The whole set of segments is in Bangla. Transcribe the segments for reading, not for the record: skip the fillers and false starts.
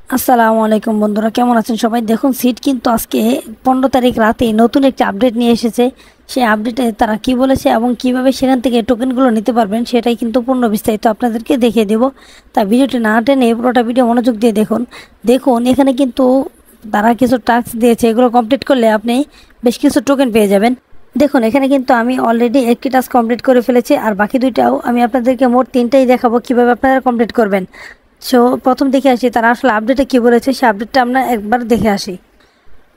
আসসালামু আলাইকুম বন্ধুরা, কেমন আছেন সবাই? দেখুন, সিট কিন্তু আজকে 15 তারিখ রাতে নতুন একটি আপডেট নিয়ে এসেছে। সেই আপডেটে তারা কি বলেছে এবং কিভাবে সেখান থেকে টোকেনগুলো নিতে পারবেন সেটাই কিন্তু পূর্ণ বিস্তারিত আপনাদেরকে দেখিয়ে দেব। তা ভিডিওটি না টেনে পুরোটা ভিডিও মনোযোগ দিয়ে দেখুন। এখানে কিন্তু তারা কিছু টাস্ক দিয়েছে, এগুলো কমপ্লিট করলে আপনি বেশ কিছু টোকেন পেয়ে যাবেন। দেখুন, এখানে কিন্তু আমি অলরেডি একটি টাস্ক কমপ্লিট করে ফেলেছি, আর বাকি দুইটাও আমি আপনাদেরকে মোট 3টাই দেখাবো কিভাবে আপনারা কমপ্লিট করবেন। সো প্রথম দেখে আসি তারা আসলে আপডেটে কি বলেছে, সেই আপডেটটা আমরা একবার দেখে আসি।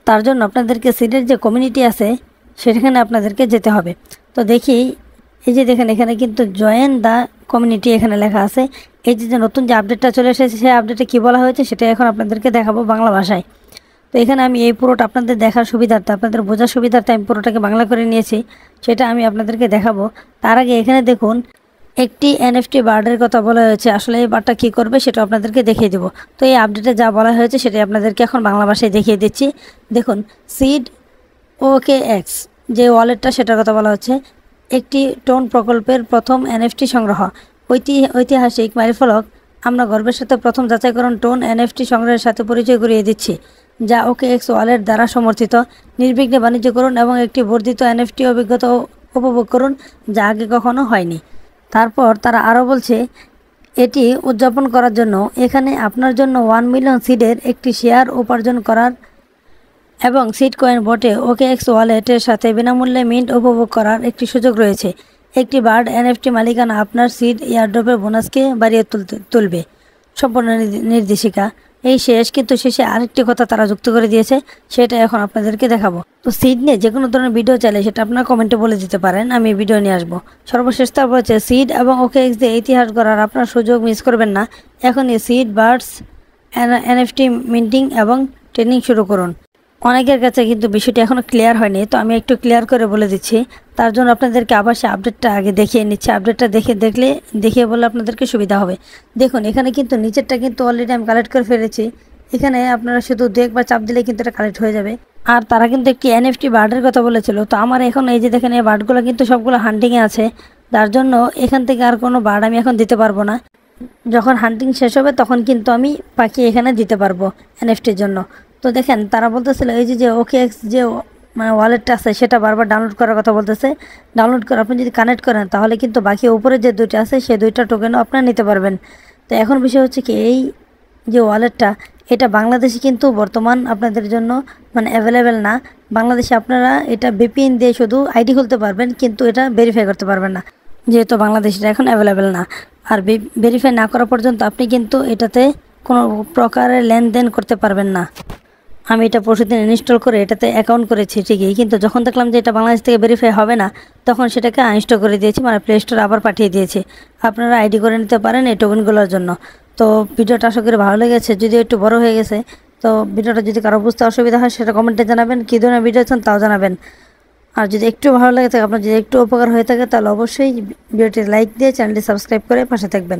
তার জন্য আপনাদেরকে সিডের যে কমিউনিটি আছে সেখানে আপনাদেরকে যেতে হবে। তো দেখি, এই যে দেখেন এখানে কিন্তু জয়েন দ্য কমিউনিটি এখানে লেখা আছে। এই যে নতুন যে আপডেটটা চলে এসেছে সেই আপডেটে কী বলা হয়েছে সেটা এখন আপনাদেরকে দেখাবো বাংলা ভাষায়। তো এখানে আমি এই পুরোটা আপনাদের দেখার সুবিধার্থে, আপনাদের বোঝার সুবিধার্থে আমি পুরোটাকে বাংলা করে নিয়েছি, সেটা আমি আপনাদেরকে দেখাবো। তার আগে এখানে দেখুন একটি এনএফটি বার্ডের কথা বলা হয়েছে। আসলে এই বার্ডটা কী করবে সেটা আপনাদেরকে দেখিয়ে দেবো। তো এই আপডেটে যা বলা হয়েছে সেটাই আপনাদেরকে এখন বাংলা ভাষায় দেখিয়ে দিচ্ছি। দেখুন, সিড ওকে এক্স যে ওয়ালেটটা সেটার কথা বলা হচ্ছে। একটি টোন প্রকল্পের প্রথম এনএফটি সংগ্রহ, ঐতিহাসিক মাইলফলক। আমরা গর্বের সাথে প্রথম যাচাইকরণ টোন এনএফটি সংগ্রহের সাথে পরিচয় করিয়ে দিচ্ছি, যা ওকে এক্স ওয়ালেট দ্বারা সমর্থিত। নির্বিঘ্নে বাণিজ্য করুন এবং একটি বর্ধিত এনএফটি অভিজ্ঞতা উপভোগ করুন, যা আগে কখনো হয়নি। তারপর তারা আরও বলছে, এটি উদযাপন করার জন্য এখানে আপনার জন্য 1 মিলিয়ন সিডের একটি শেয়ার উপার্জন করার এবং সিড কয়েন বটে ওকেএক্স ওয়ালেটের সাথে বিনামূল্যে মিন্ট উপভোগ করার একটি সুযোগ রয়েছে। একটি বার্ড এনএফটি মালিকানা আপনার সিড এয়ারড্রপের বোনাসকে বাড়িয়ে তুলবে। সম্পূর্ণ নির্দেশিকা এই শেষ, কিন্তু শেষে আরেকটি কথা তারা যুক্ত করে দিয়েছে, সেটা এখন আপনাদেরকে দেখাবো। তো সিড নিয়ে যে কোনো ধরনের ভিডিও চাইলে সেটা আপনারা কমেন্টে বলে দিতে পারেন, আমি ভিডিও নিয়ে আসবো। সর্বশেষ তারপর হচ্ছে সিড এবং ওকেএক্স দিয়ে ইতিহাস গড়ার আপনার সুযোগ মিস করবেন না। এখনই সিড বার্ডস এনএফটি মিন্টিং এবং ট্রেনিং শুরু করুন। অনেকের কাছে কিন্তু বিষয়টি এখনও ক্লিয়ার হয়নি, তো আমি একটু ক্লিয়ার করে বলে দিচ্ছি। তার জন্য আপনাদেরকে আবার সে আপডেটটা আগে দেখিয়ে নিচ্ছি। আপডেটটা দেখিয়ে বললে আপনাদেরকে সুবিধা হবে। দেখুন, এখানে কিন্তু নিচেরটা কিন্তু অলরেডি আমি কালেক্ট করে ফেলেছি। এখানে আপনারা শুধু 2-1 বার চাপ দিলে কিন্তু এটা কালেক্ট হয়ে যাবে। আর তারা কিন্তু একটি এনএফটি বার্ডের কথা বলেছিল। তো আমার এখন এই যে দেখেন এই বার্ডগুলো কিন্তু সবগুলো হান্টিংয়ে আছে, যার জন্য এখান থেকে আর কোনো বার্ড আমি এখন দিতে পারবো না। যখন হান্টিং শেষ হবে তখন কিন্তু আমি পাখি এখানে দিতে পারবো এনএফটির জন্য। তো দেখেন তারা বলতেছিল এই যে ওকেএক্স যে মানে ওয়ালেটটা আছে সেটা বারবার ডাউনলোড করার কথা বলতেছে। ডাউনলোড করে আপনি যদি কানেক্ট করেন তাহলে কিন্তু বাকি উপরে যে দুইটা আছে সেই দুইটা টোকেনও আপনারা নিতে পারবেন। তো এখন বিষয় হচ্ছে কি, এই যে ওয়ালেটটা এটা বাংলাদেশে কিন্তু বর্তমান আপনাদের জন্য মানে অ্যাভেলেবেল না। বাংলাদেশে আপনারা এটা ভিপিএন দিয়ে শুধু আইডি খুলতে পারবেন, কিন্তু এটা ভেরিফাই করতে পারবেন না, যেহেতু বাংলাদেশে এখন অ্যাভেলেবেল না। আর ভেরিফাই না করা পর্যন্ত আপনি কিন্তু এটাতে কোনো প্রকারের লেনদেন করতে পারবেন না। আমি এটা পরশুদিন ইনস্টল করে এটাতে অ্যাকাউন্ট করেছি ঠিকই, কিন্তু যখন দেখলাম যে এটা বাংলাদেশ থেকে ভেরিফাই হবে না তখন সেটাকে আনইনস্টল করে দিয়েছি, মানে প্লে স্টোরে আবার পাঠিয়ে দিয়েছি। আপনারা আইডি করে নিতে পারেন এই টোকেনগুলোর জন্য। তো ভিডিওটা আশা করি ভালো লেগেছে, যদিও একটু বড় হয়ে গেছে। তো ভিডিওটা যদি কারো বুঝতে অসুবিধা হয় সেটা কমেন্টে জানাবেন, কী ধরনের ভিডিও চান তাও জানাবেন। আর যদি একটু ভালো লাগে থাকে, আপনার যদি একটু উপকার হয়ে থাকে তাহলে অবশ্যই ভিডিওটি লাইক দিয়ে চ্যানেলটি সাবস্ক্রাইব করে পাশে থাকবেন।